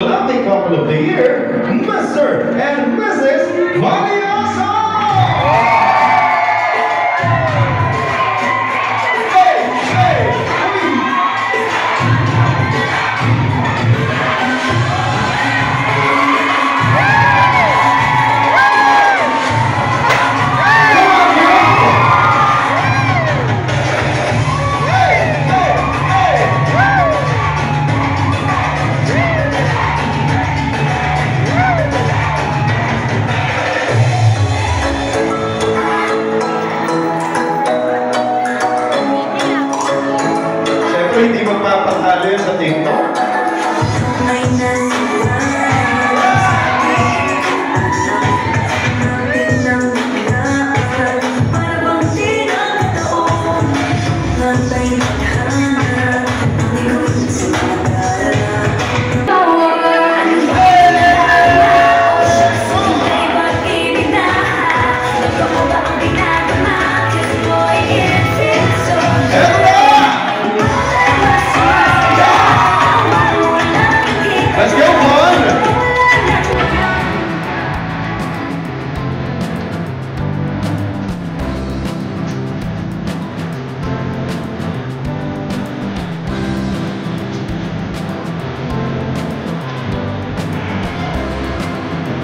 Lovely couple of the year, Mr. and Mrs. Valioso! Hindi magpapasali sa TikTok.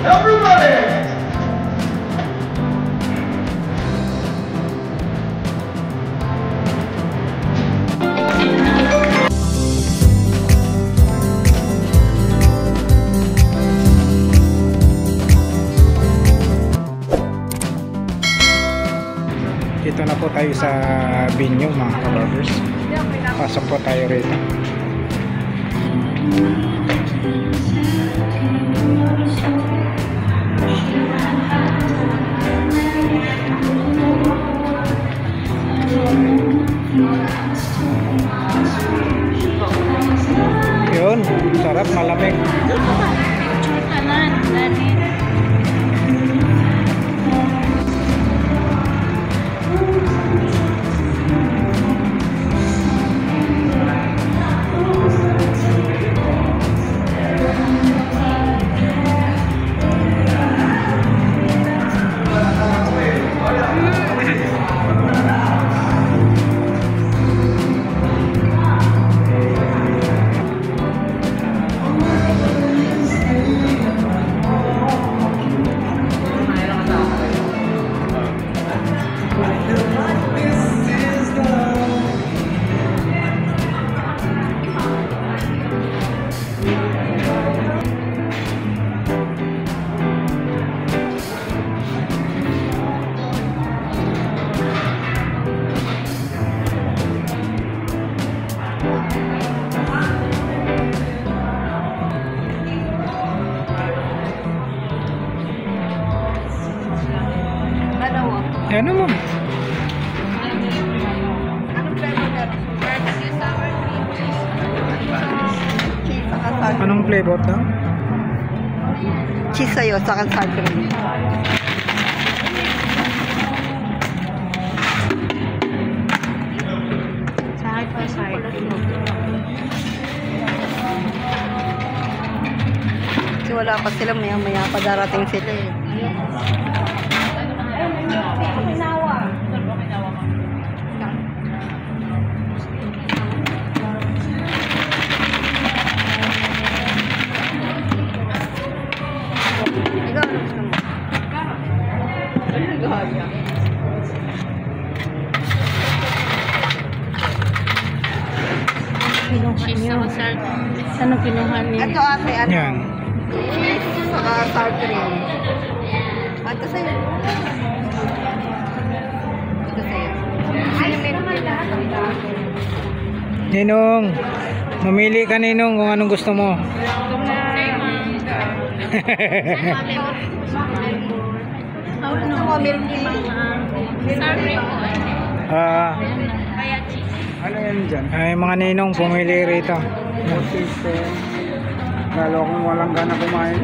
Everybody! Dito na po tayo sa venue mga kabarbers. Pasok po tayo rito. Yun, sarap, malamig. Ano mo? Anong flavor daw? Cheese sa'yo, saka sour cream. Sahit pa sour cream. Kasi wala pa sila, maya-maya pa darating sila eh. Ano kinuha niya? Ito ate, ano? Yan. Saka sour cream. Ito sa'yo. Ito sa'yo. Ninong, mamili ka Ninong kung anong gusto mo. Gusto mo milk tea? Ano yan dyan? Ay mga Ninong, pumili rito. Lalo kung walang gana kumain.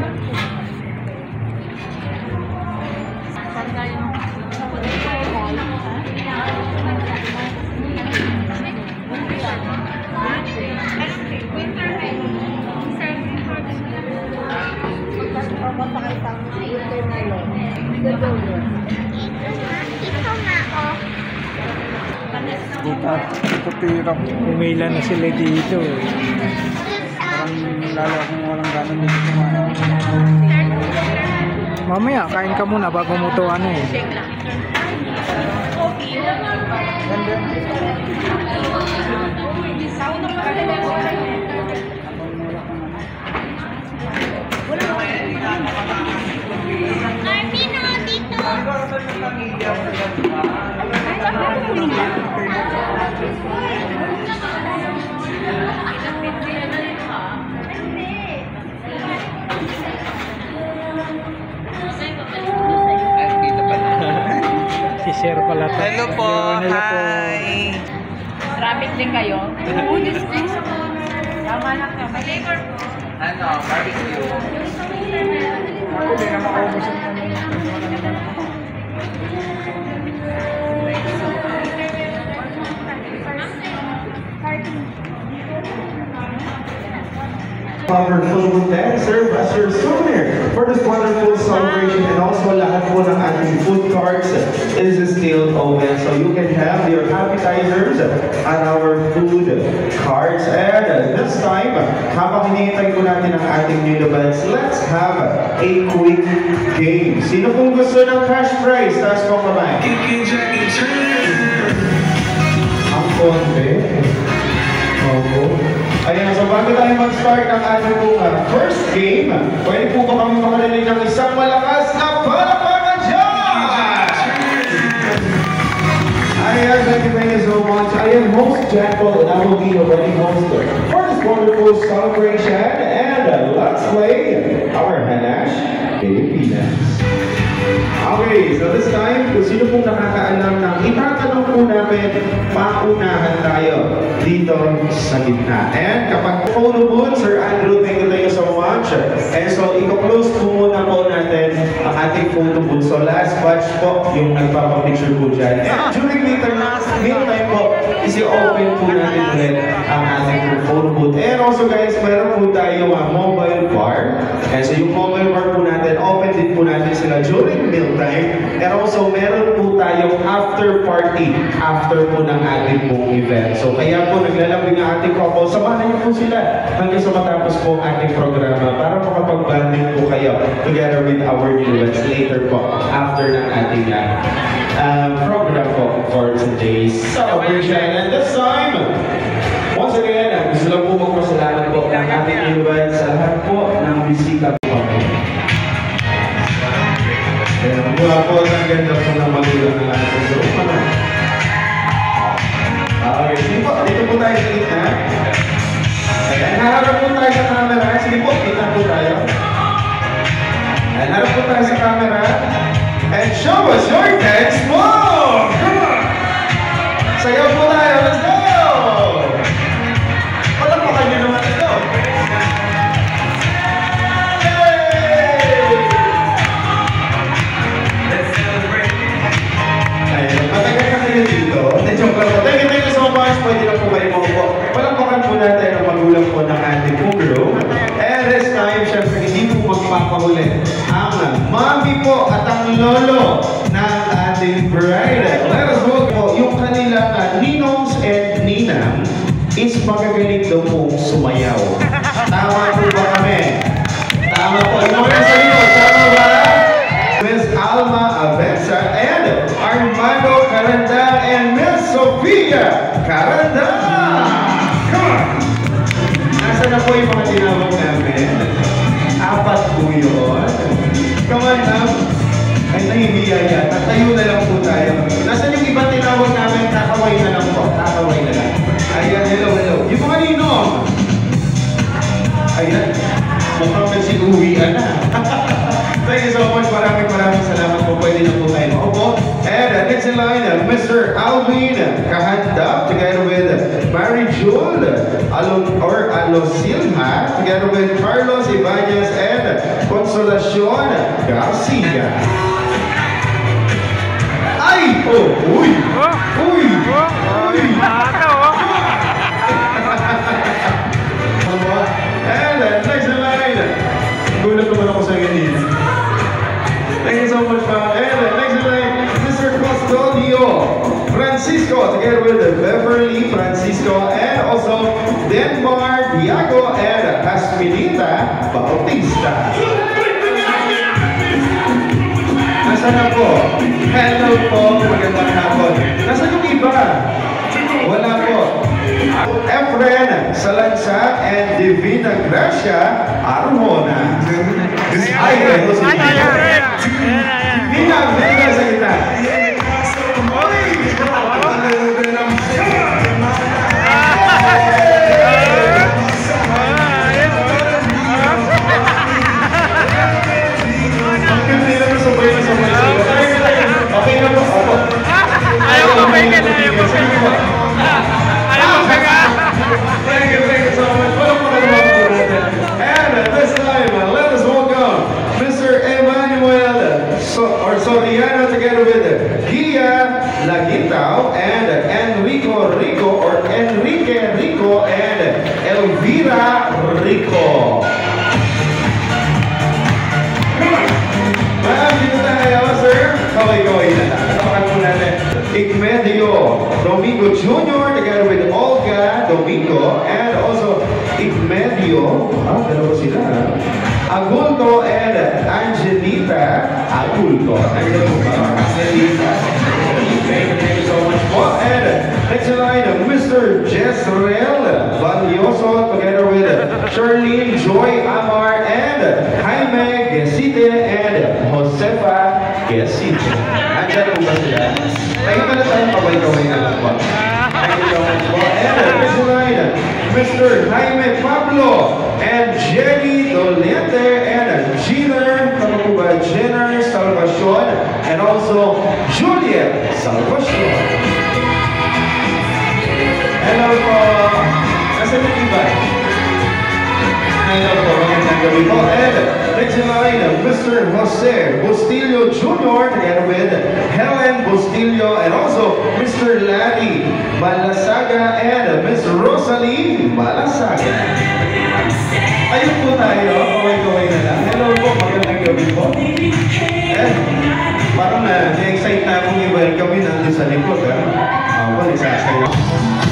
Kapirap, umila na sila dito. Parang lalo kung walang gano'n dito kumain. Mamaya, kain ka muna bago mo to ano eh. Si-share pala to. Hello po, Hello po. hi! Traffic din kayo? Oo, Diyos ko. Tama na ka. May labor po. Ano, barbecue. Ako din na makaubos ang kanina. Covered full with that, serve as your souvenir for this wonderful celebration, and also lahat po ng ating food carts is still open, so you can have your appetizers at our food carts. And this time, habang hinihintay po natin ang ating new events, let's have a quick game. Sino pong gusto ng cash prize? Taas po kamay. Ang konti. Opo. Ayan, so bago tayo mag-start ng ating first game, pwede po ba kami makarinig ng isang malakas na palakpakan dyan? Ayan, thank you so much. I am host Jack Paul, and I will be your wedding host for this wonderful celebration. And let's play our Hanash Pilipinas. Okay, so this time, kung sino pong nakakaalam ng itatanong po namin, paunahan tayo dito sa gitna. And kapag photo booth, Sir Andrew, thank you so much. And so, i-close po muna po natin ang ating photo booth. So, last batch po yung nagpapapicture po dyan. And during meantime po, isi-open po natin ulit ang ating photo booth. And also guys, meron po tayo mobile bar. And so, yung mobile bar po natin, open din po natin sila during mealtime. And also, meron po tayong after party after po ng ating pong event. So, kaya po naglalambing ang ating couple. Samahan niyo po sila hanggang sa matapos po ang ating programa para makapag-banding po kayo together with our new events later po after ng ating program po for today's celebration. And this time, once again, gusto lang po magpasalamat po ng ating new events sa lahat po ng bisita po. Mula po ang ganda po ng magulang ng ating group. Okay, sige po, dito po tayo sa gitna. Ayan, harap po tayo sa camera. Sige po, kita po tayo. Ayan, harap po tayo sa camera. And show us your dance move! Come on! Sayaw po tayo, let's go! Walang po kayo naman ito. Matagal na kayo dito. Thank you so much. Pwede na po kayo maupo. Palakpakan po natin ang magulang po ng ating group. And this time, syempre, hindi po magpapahuli ang mami po at ang lolo ng ating bride. Let us go po. Yung kanilang ninongs and ninang is magagaling daw pong sumayaw. Tama po ba kami? Tama po. Ano kayo sa inyo? Tama ba? Miss Alma Abenza and Armando Caranda and Miss Sofia Caranda. Come on! Nasa na po yung mga tinawag namin? Apat po yun. Come on now. Ay, nahihiya yan. Tayo na lang po tayo. Nasaan yung ibang tinawag namin? Kakaway na lang po. Kakaway na lang. Ayan, hello, hello. Yung mga ninong. Ayan. Mukhang nagsinuwian na. Thank you so much. Maraming salamat po. Pwede na po tayo maupo. And next in line, Mr. Alvin Kahanda, together with Mary Jewel Alosilha, together with Carlos Ibanez and Consolacion Garcia. Ay! Oh! Uy! Uy! Uy! And next in line, gulat naman ako sa ganyan. together with Beverly Francisco, and also Denmark, Diago, and Jasminita Bautista. Nasaan na po? Hello po, magandang hapon. Nasaan yung iba? Wala po. Efren Salansa and Divina Gracia Armona. Ay, ito si Divina sa kita. Okay na po. Ayaw mo bigyan, ayaw mo bigyan. Ayaw mo bigyan. Thank you so much. And this time, let us welcome Mr. Emmanuel Soriano together with Gia Lagintao and Enrique Rico and Elvira Rico. Ma'am, dito tayo, sir. Kaway-kaway na lang. Tapakan po natin. Igmedio Domingo Jr. together with Olga Domingo and also Igmedio. Dalawa sila. Agulto and Angelita Agulto. Nandiyan po ba? Angelita. Thank you so much po. And next in line, Mr. Jezreel Valioso together with Charlene Joy Amar and Jaime Gesite and Josefa Gesite. Nandiyan po ba sila? Tayo na tayo pabay-kaway na lang po. Thank you so much po. And next in line, Mr. Jaime Pablo and Jenny Doliente and Jenner Salvacion and also Juliet Salvacion. Hello po. Nasaan yung iba? Hello po. Magandang gabi po. And next in line, Mr. Jose Bustillo Jr. together with Helen Bustillo and also Mr. Larry Malasaga and Miss Rosalie Malasaga. Ayun po tayo. Kaway-kaway na lang. Hello po. Magandang gabi po. Eh, parang na-excite na akong i-welcome yun nandun sa likod. Ako, isasayo.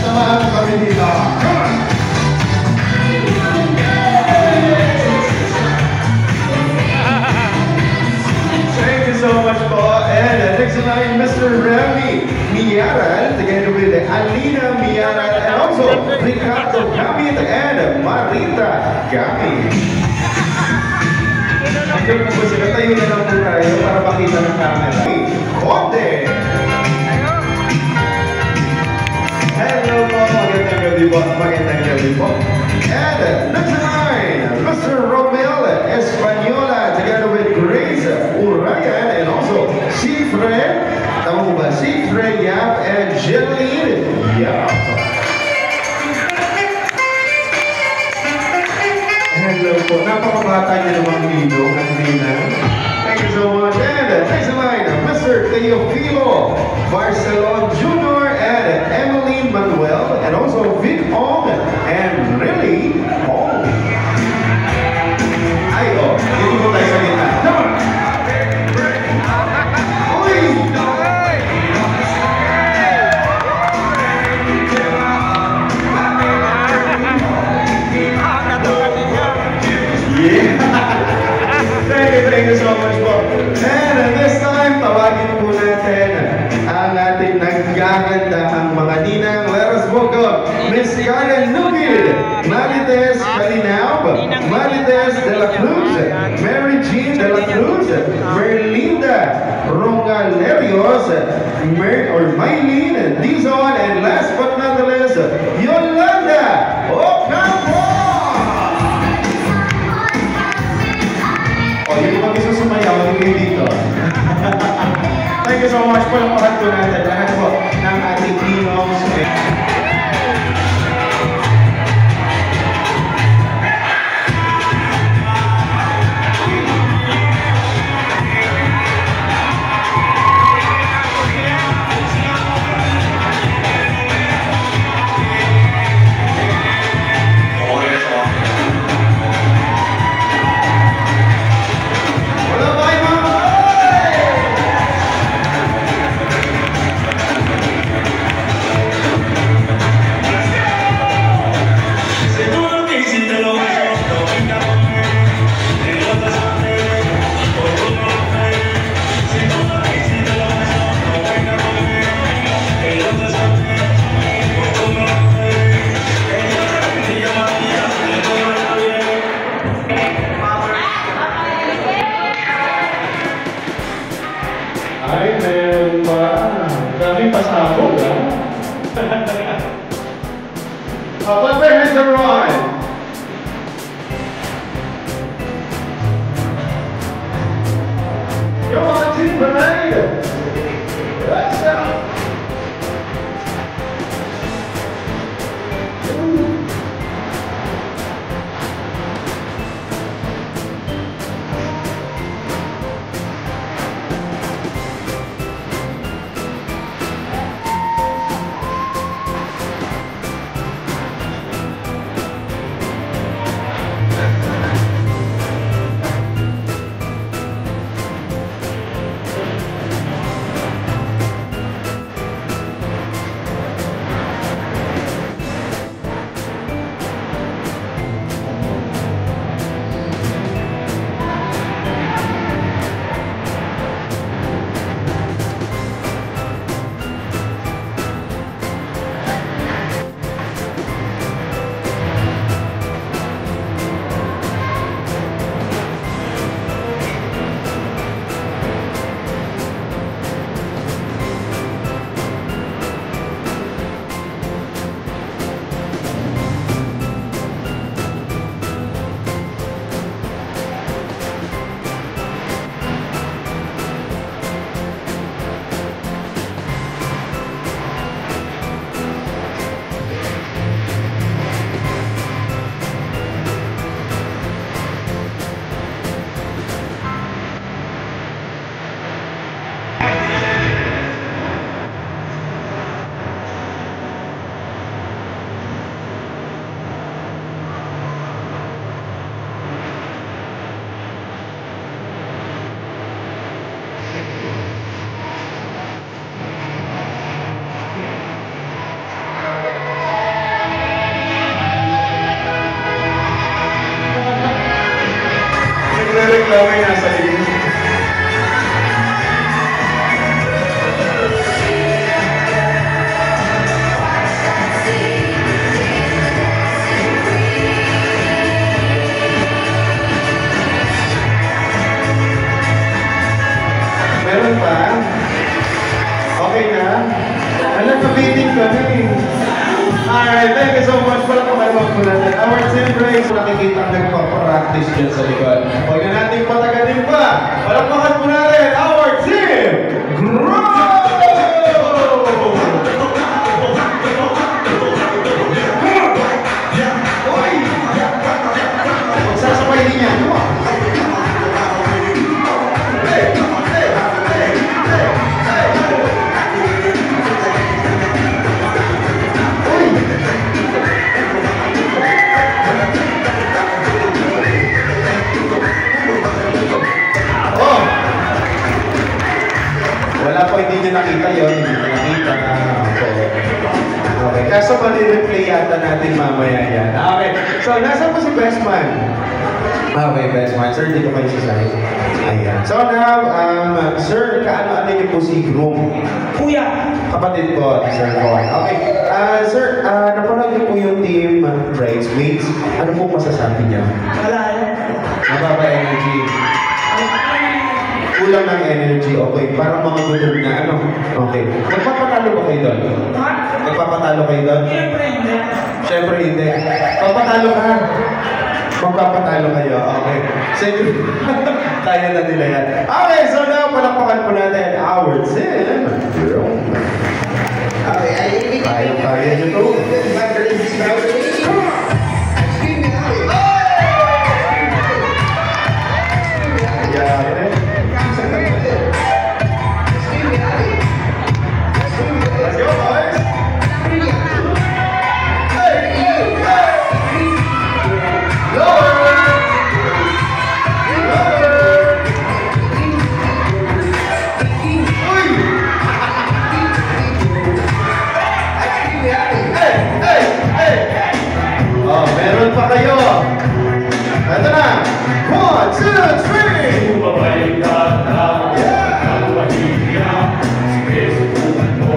Samahan kami dito. Come on! Thank you so much po. And next in line, Mr. Remy Miyaral together with Alina Miyaral and also Ricardo Gamit and Marita Gamit. Nandiyan po sila. Tayo na lang po tayo para makita ng camera. Konde! Hello po. Magandang gabi po. Magandang gabi po. And next in line, Mr. Romel Espanola together with Grace Urayan and also Sifre. Tama mo ba? Sifre Yap and Jeline Yap. Hello po. Napakabata niya namang Nino at Nina. Thank you so much. And next in line, Mr. Teofilo Barcelon Jr. and Emmeline Manuel and also Vic Ong and Riley Ong. Ay, oh. Dito po tayo sa gitna. Come on! Uy! Thank you so much po. And this time, tawagin po natin ang ating naggagandahang mga ninang. Let us welcome Miss Karen Nugil, Marites Calinaub, Marites de la Cruz, Mary Jean de la Cruz, Merlinda Rongalerios, Maylene Dizon, and last but not the least, Yolanda Ocampo! O, yung mga gusto sumayaw, hindi dito. Thank you so much po. Lapahan po natin lahat po ng ating ninongs. Clap your hands, everyone. Come on, Team Bermuda. Let's go. Nagre-reklamo yung nasa likod. Meron pa? Okay na? Alam, pa-meeting kami. Alright, thank you so much. Palakpakan po natin. Our team breaks. Nakikita ang nagpa-practice dyan sa likod. Huwag na natin patagatin pa. Palakpakan po natin. Our team grow! Sasabay din yan. Come on. Wala po, hindi nyo nakita yun, hindi nyo nakita. Okay, kaso mali-replay yata natin mamaya yan. Okay, so nasa po si Best Man? Okay, Best Man. Sir, dito kayo sa side. Ayan. So now, sir, kaano-ano niyo po si Groom? Kuya! Kapatid po, Sir Juan. Okay, sir, napanood niyo po yung team Bridesmaids. Ano po masasabi niya? Wala. Mababa energy. Kulang ng energy, okay. Parang mga gutom na, ano? Okay. Nagpapatalo ba kayo doon? Nagpapatalo kayo doon? Siyempre hindi. Siyempre hindi. Papatalo ka. Magpapatalo kayo, okay. Sige. Kaya na nila yan. Okay, so now, palakpakan po natin our team. Kaya nyo to. Meron pa kayo. Ito na. 1, 2, 3. Bumabalik ka na. Ang mahihira. Space buwan mo.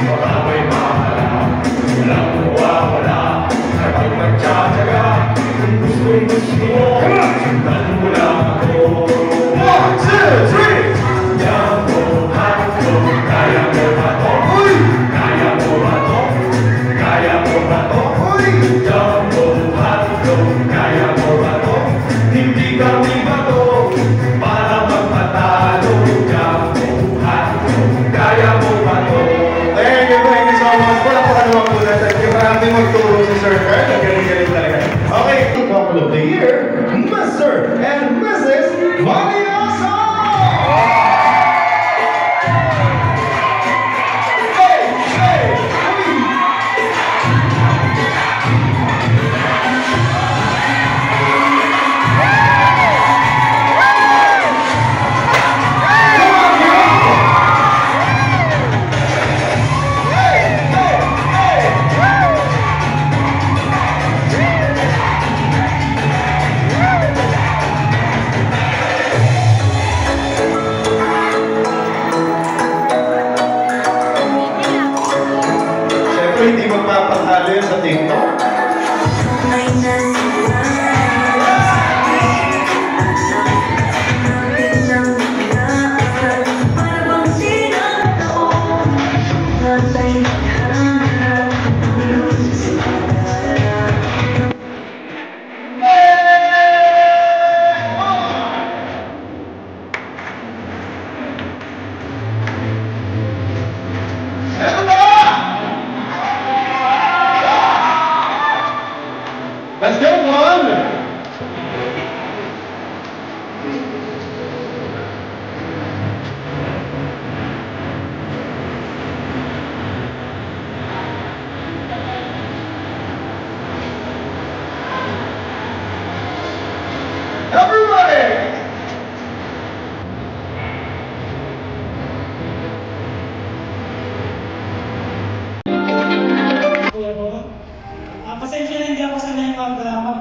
Baka may mahala. Walang mawawala. Kapag magtsatsaga. Kung gusto'y gusto mo. Sundan mo lang ako. 1, 2, 3. Kaya mo ako. Kaya mo ba to? Kaya mo ba to? Kaya mo ba to?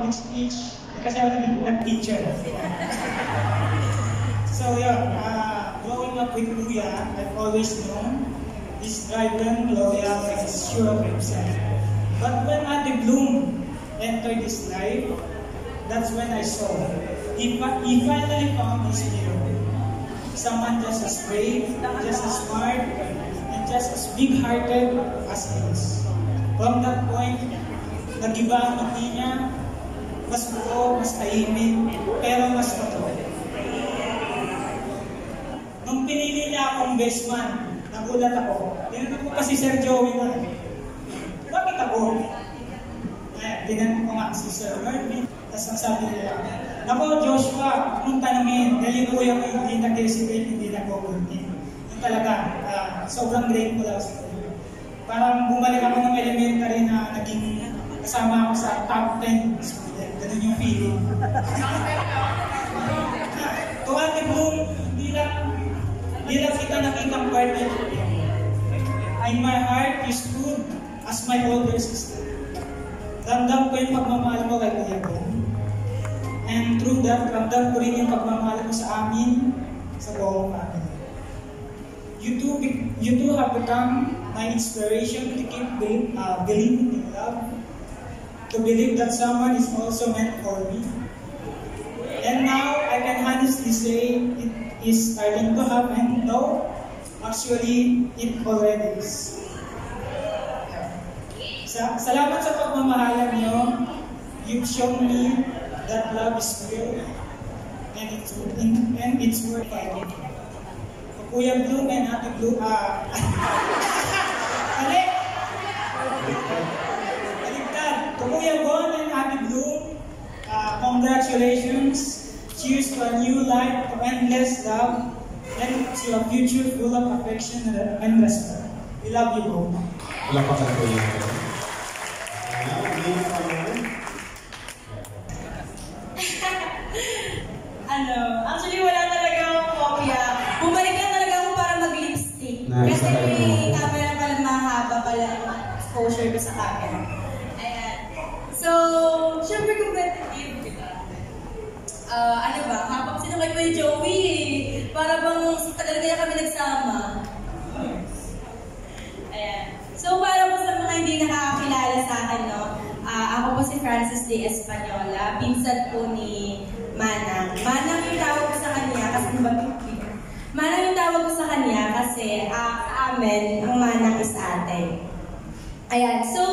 mag-speech kasi ako nag-teacher. So yeah, growing up with Kuya, I've always known he's driven, loyal, and sure of himself. But when Ate Bloom entered his life, that's when I saw he finally found his hero. Someone just as brave, just as smart, and just as big-hearted as he is. From that point, nag-iba ang ngiti niya, mas buo, mas tahimik, pero mas totoo. Nung pinili niya akong best man, nagulat ako. Tinanong ko pa si Sir Joey na, bakit ako? Tinanong ko nga si Sir Mervyn, tapos ang sabi niya, nako Joshua, kung tanongin, dahil kuya ko hindi nag-desigrate, hindi nag-overthink. Yung talaga, sobrang grateful ako sa kuya. Parang bumalik ako ng elementary na naging kasama ako sa top 10 student. Ganun yung feeling. To Ate Bloom, hindi lang kita nakitang part niya. In my heart, you stood as my older sister. Ramdam ko yung pagmamahal mo kay Kuya Bloom. And through that, ramdam ko rin yung pagmamahal mo sa amin, sa buong family. You two have become my inspiration to keep believing in love, to believe that someone is also meant for me. And now, I can honestly say it is starting to happen, though actually, it already is. Salamat sa pagmamahalan niyo. You've shown me that love is real and it's worth fighting. Kuya Bloom and Ate Bloom, Baligtad. Kuya Bon and Ate Bloom, congratulations. Cheers to a new life, to endless love, and to a future full of affection and respect. We love you both. Lapakan ko yun. Actually wala talaga akong kopya. Bumalik lang talaga ako para mag-lipstick. Kasi may camera pala mahaba pala exposure ko sa camera. Ayan. So, syempre competitive, di ba? Ano ba? Habang sino kay Kuya Joey para bang tagal kaya kami nagsama. Ayan. So, para po sa mga hindi nakakakilala sa akin, no? Ako po si Francis de Española, pinsan po ni Manang. Manang yung tawag ko sa kanya kasi Manang yung tawag ko sa kanya kasi amin, ang Manang is ate. Ayan, so,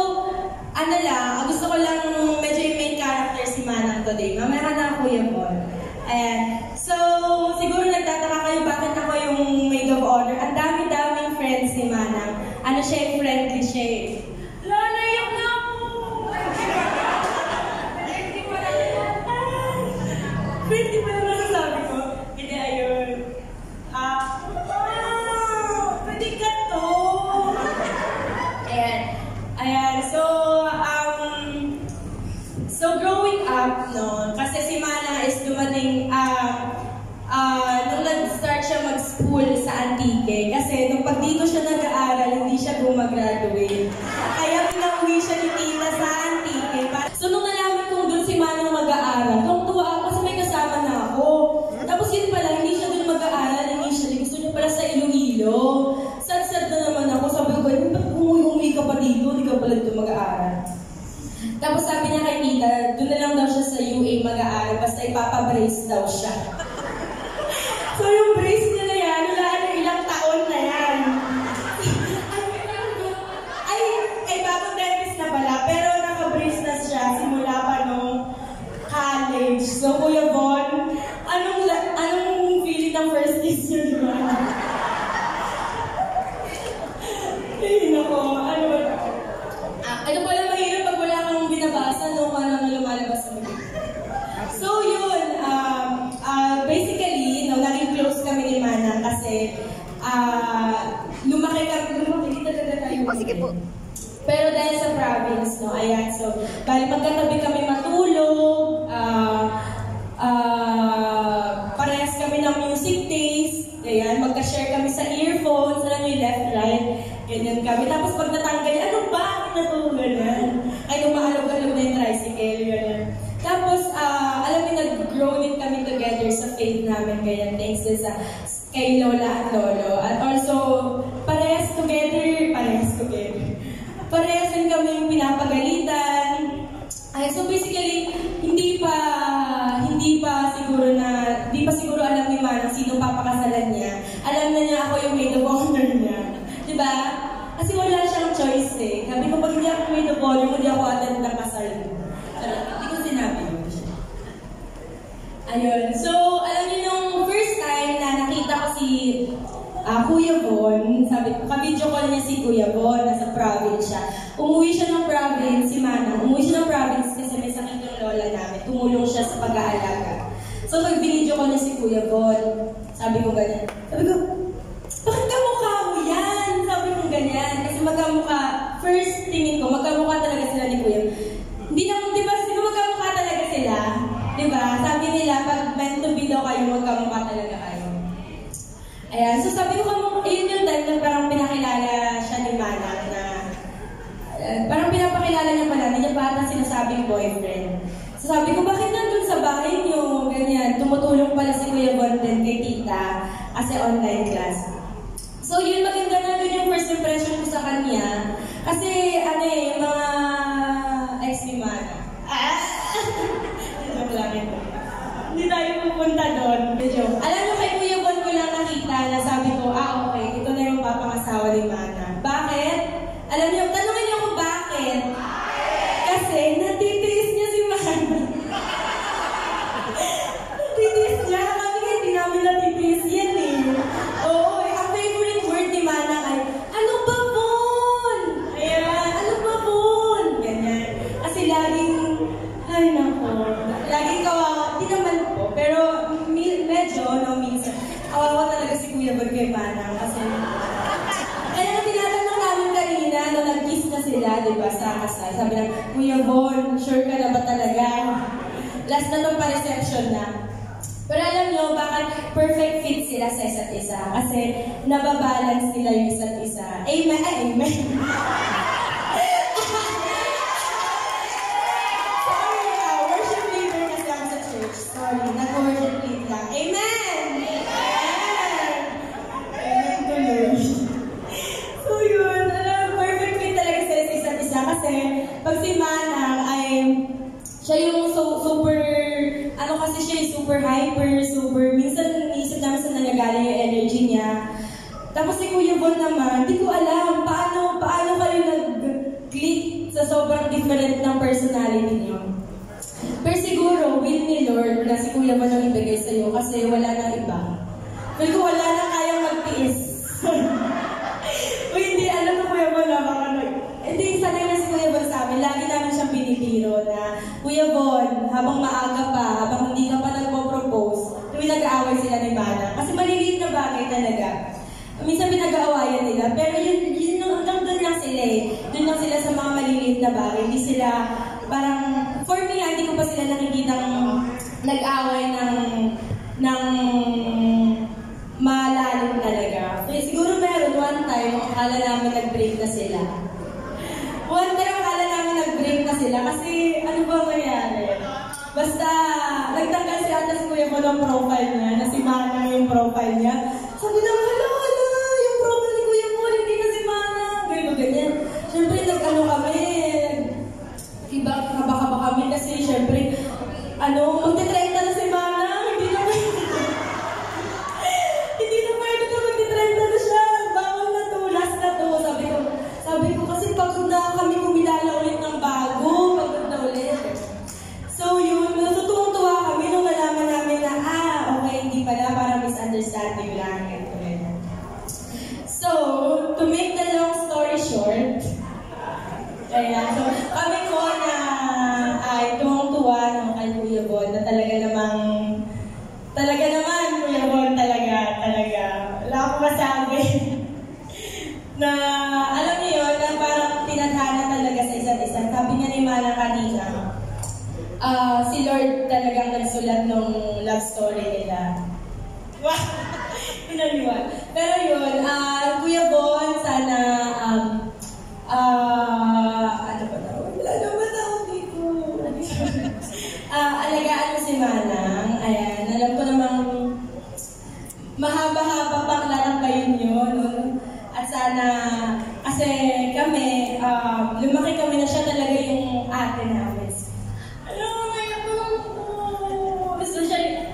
ano lang, gusto ko lang medyo yung main character si Manang today. Mamaya na Kuya Bon. Ayan, so, siguro nagtataka kayo bakit ako yung maid of honor. Ang dami-daming friends ni Manang. Ano siya, friendly siya eh. Naiyak na ako! Friendly pa lang nasasabi ko. Hindi, ayun. Pwede ka to! Ayan, so growing up, no, kasi si Mana is dumating, nung nag-start siya mag-school sa Antique, kasi nung pag dito siya nag-aaral, hindi siya gumagraduate. Kaya pinauwi siya ni Tita sa Antique. So nung nalaman kong doon si Manang mag-aaral, tuwa ako kasi may kasama na ako. Tapos yun pala, hindi siya doon mag-aaral, initially. Gusto niya pala sa Iloilo. Sad-sad na naman ako. Sabi ko, ba't umuwi ka pa dito? Hindi ka pala dito mag-aaral. Tapos sabi niya kay Tita, doon na lang daw siya sa UA mag-aaral, basta ipapabrace daw siya. So yung brace niya na yan, wala na ilang taon na yan. Ay, bagong dentist na pala, pero naka-brace na siya simula pa nung college. So Kuya Bon, anong feeling ng first kiss niyo, di ba? Ay, nako, ano ba? Ano pala mahirap pag wala kang binabasa nung parang lumalabas sa mga. So yun, basically, no, naging close kami ni Manang kasi lumaki dito tayo. Sige po. Pero dahil sa province, no, ayan, so, bali magkatabi kami matulog, parehas kami ng music taste, ayan, magka-share kami sa earphones, alam niyo, left, right, ganyan kami. Tapos pag natanggal, ano ba? Ano na to? Ganyan. Ay, umaalog-alog na yung tricycle, ganyan. faith namin, ganyan. Thanks din sa kay Lola at Lolo. At also, parehas together. Parehas din kaming pinapagalitan. So basically, hindi pa siguro alam ni Manang sino papakasalan niya. Alam na niya ako yung maid of honor niya. Diba? Kasi wala siyang choice eh. Sabi ko, pag hindi ako maid of honor, hindi ako attend ng kasal. Hindi ko sinabi yun. Ayun. So, alam niyo nung first time na nakita ko si Kuya Von, sabi ko, ka-video call niya si Kuya Von, nasa province siya. Umuwi siya ng province, si Manang. Umuwi siya ng province kasi may sakit yung lola namin. Tumulong siya sa pag-aalaga. So, pag-video call niya si Kuya Von, sabi ko ganyan. Sabi ko, bakit kamukha mo yan? Sabi ko ganyan. Kasi magkamukha, first tingin ko, magkamukha talaga sila ni Kuya. Hindi naman, di ba magkamukha talaga sila? Di ba? Sabi nila, pag meant to be daw kayo, magkamukha talaga kayo. Ayan, so sabi ko, yun yung time na parang pinakilala siya ni Manang na parang pinapakilala niya pala, hindi niya pa ata sinasabing boyfriend. So sabi ko, bakit nandun sa bahay niyo? Ganyan, tumutulong pala si Kuya Von din kay tita kasi online class. So yun, maganda na dun yung first impression ko sa kanya. Kasi yung mga ex ni Manang. Joke lang ito. Hindi tayo pupunta doon. Alam mo, kay Kuya Von ko lang nakita na sabi ko, okay, ito na yung papangasawa ni Manang. Bakit? Alam niyo, tanungin niyo kung bakit. Kasi natitiis niya si Manang. Natitiis niya. Kami nga, hindi namin natitiis yan eh. Oo, ang favorite word ni Manang ay, ano ba, Von? Ayan, ano ba, Von? Ganyan. Kasi laging, ay nako, laging kawawa. Di naman po, pero medyo, minsan, kawawa talaga si Kuya Von kay Manang. Kasi, kaya tinatanong namin kanina, nag-kiss na sila, di ba, sa kasal. Sabi lang, Kuya Von, sure ka na ba talaga? Last na nung pa-reception na. Pero alam nyo, bakit perfect fit sila sa isa't isa? Kasi nababalance nila yung isa't isa. Amen? Amen. Worship leader kasi ako sa church. Sorry, nag-worship lead lang. Amen! Amen tuloy. So yun, perfect fit talaga sila sa isa't isa. Kasi pag si Manang ay siya yung super, kasi siya yung super hyper, minsan iisip namin saan nangagaling yung energy niya. Tapos si Kuya Von naman, di ko alam paano kayo nag-click sa sobrang different ng personality niyo. Pero siguro, will ni Lord na si Kuya Von ang ibigay sa'yo kasi wala nang iba. Pero kung wala nang kayang magtiis. O hindi, alam ko Kuya Von na baka hindi, sanay na si Kuya Von sa amin. Lagi namin siyang binibiro na, Kuya Von, habang maaga pa, habang hindi ka pa nagpo-propose, tuwing nag-aaway sila ni Manang. Kasi maliliit na bagay talaga. Minsan pinag-aawayan nila, pero yun hanggang doon lang sila eh. Doon lang sila sa mga maliliit na bagay. Hindi sila, parang, for me, hindi ko pa sila nakikitang nag-aaway ng malalim talaga. So, siguro meron one time, akala namin nag-break na sila. One time, akala namin nag-break na sila kasi ano ba nangyari? Basta, nagtanggal si ata si Kuya Von ng profile niya, na si Manang yung profile niya. Sabi naman, hala, yung profile ni Kuya Von, hindi na si Manang. Ganyan. Siyempre, nag-ano kami, kaba kami kasi siyempre, magte-30 na si Manang, hindi na pwede na magte-30 na siya. Bawal na to, last na to. Sabi ko kasi pagod na kami kumilala ulit ng bago, pagod na ulit. So yun, natutuwa kami nung nalaman namin na, okay, hindi pala, parang misunderstanding lang. So, to make the long story short, so kami ko na ay tuwang-tuwa ng kay Kuya Von na talaga naman, Kuya Von, talaga. Wala akong masabi. Na, alam niyo yun, na parang tinadhana talaga sa isa't isa. Sabi niya ni Manang kanina, si Lord talagang nagsulat ng love story nila. Wow! Pinaliwan. Pero yun, Kuya Von, sana, ano ba daw? Wala naman ako dito. Alagaan mo si Manang. Ayan, alam ko namang mahaba-haba pang lalakayin yun. No? At sana, kasi kami, lumaki kami na siya talaga yung ate namin. Ano, ngayon po, especially,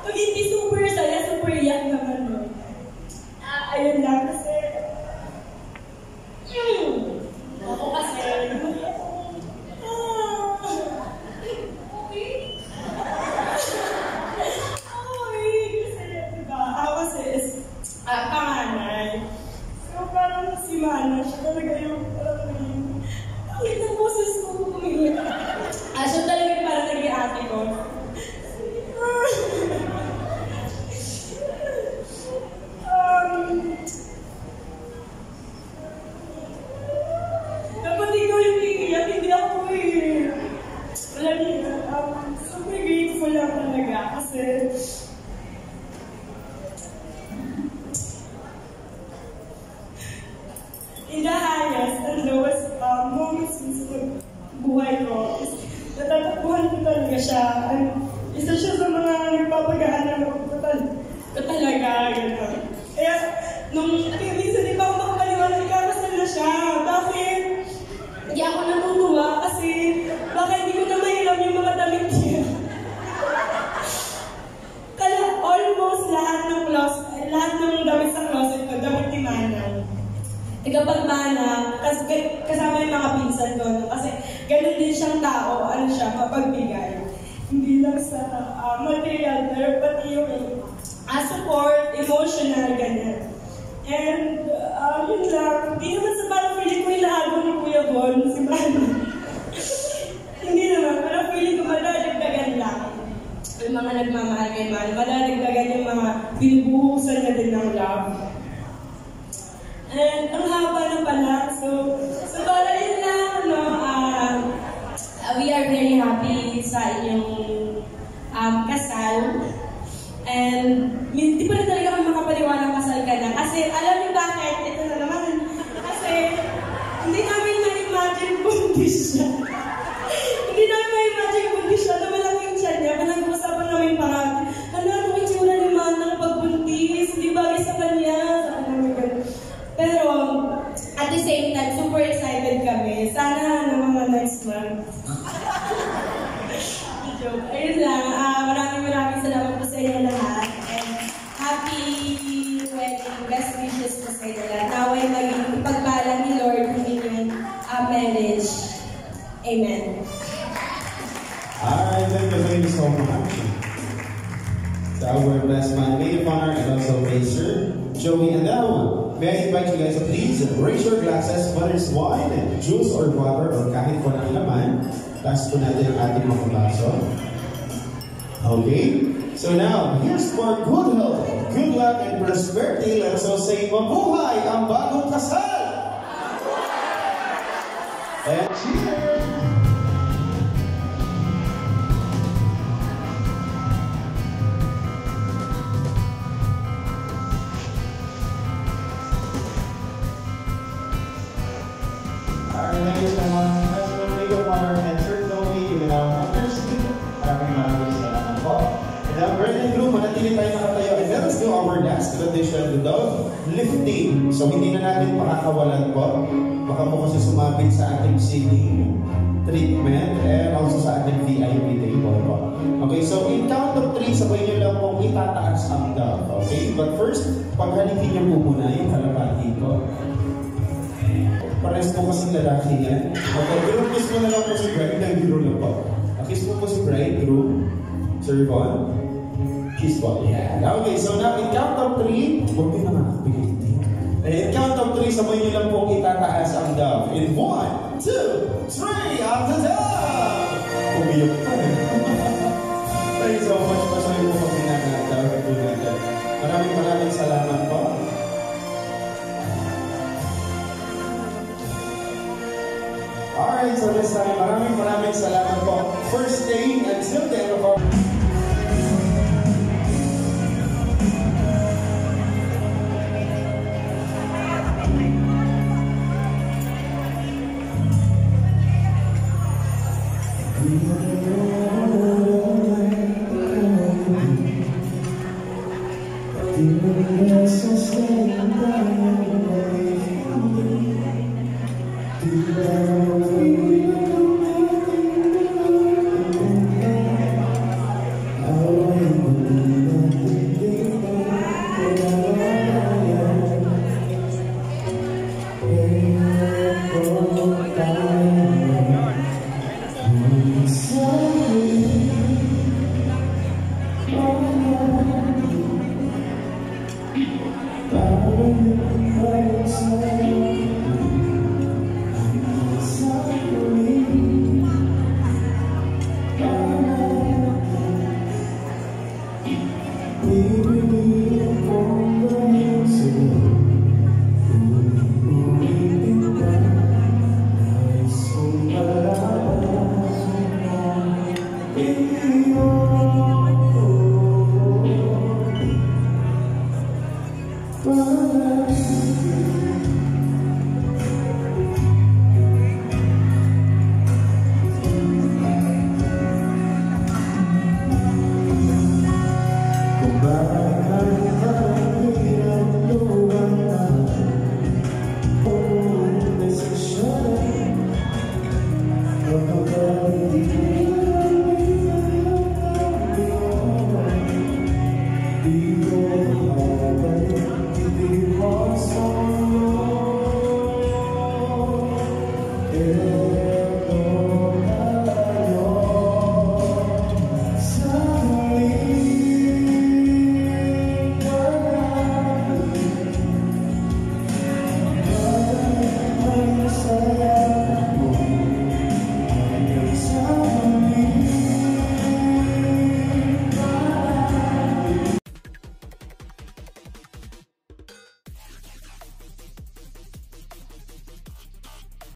pag hindi super saya, super iyak naman, no? Ayun lang, kasi, ako kasi, panganay. So, parang si Mana, siya talaga yung, bakit ang boses ko umiyak? Siya talaga parang naging ate ko. Dapat ikaw yung iiyak, hindi ako wala niya. Super grateful lang talaga kasi in the highest and lowest moments sa buhay ko, natatakbuhan ko talaga siya. Isa siya sa mga nagpapagaan ng ko talaga. Gano'n. Kaya, minsan di pa ako makapaliwanag, ikakasal na siya. Bakit? Hindi ako natutuwa kasi baka hindi ko na mahiram yung mga damit niya. Kaya almost lahat ng damit sa closet ko, damit ni Manang. Tagapagmana, kasama yung mga pinsan ko, no? Kasi ganun din siyang tao, siya, mapagbigay. Hindi lang sa material, pero pati yung support, emotional, ganyan. And, yun lang, hindi naman sa parang feeling ko ilahago ni Kuya Bon, si Mana. Hindi naman, parang feeling ko madadagdagan lang. Yung mga nagmamahal kay Mana, madadagdagan yung mga binubuhusan na din ng love. And ang haba na pala. So para yun lang, we are very happy sa inyong kasal. And hindi pa rin talaga kami makapaniwalang kasal ka na. Kasi alam niyo bakit? Ito na naman. Kasi hindi namin ma-imagine buntis siya. Hindi namin ma-imagine buntis siya na malaking siya niya. Pinag-usapan namin parang, anong itsura ni Mana pag buntis? Di bagay sa kanya? Sabi namin ganun. Pero, at the same time, super excited kami. Sana mga next month. Joke. Ayun lang. Maraming salamat po sa inyo lahat. And happy wedding. Best wishes po sa inyo lahat. Naway maging ipagpala ni Lord yung inyong marriage. Amen. Alright, thank you so much. To our best man, maid of honor, and also Macer, Joey, and that one. May I invite you guys to please raise your glasses, whether it's wine, juice, or water, or kahit po ng laman. Taas po natin ang ating mga baso. Okay? So now, here's for good health, good luck, and prosperity. Let's all say, mabuhay ang bagong kasal! And cheers! Thank you so much. As the Maid of Honor and certainly, you can now understand. Maraming salamat po. And now, bride and groom, manatili tayo nakatayo. And let us do our next tradition, the dove lifting. So, hindi na natin pakakawalan po. Baka po kasi sumapit sa ating singing treatment and also sa ating VIP table po. Okay, so in count of 3, sabay nyo lang pong itataas ang dove. Okay, but first, paghalikin nyo po muna yung kalapati ko. Pares po kasing lalaki yan. Okay, pero kiss mo na lang po si bride. Nag-giro lang po. Kiss mo po si bride, groom. Sir Yvonne. Kiss po. Yeah. Okay, so now in count of 3, huwag din naman nakapigil. In count of 3, sabay nyo lang po itataas ang dove. In 1, 2, 3, up the dove! Umiyak pa eh. Thank you so much po sa iyo po pinag-dove. Maraming salamat po. Alright, so this time, maraming salamat po for staying until the end of our... Yeah.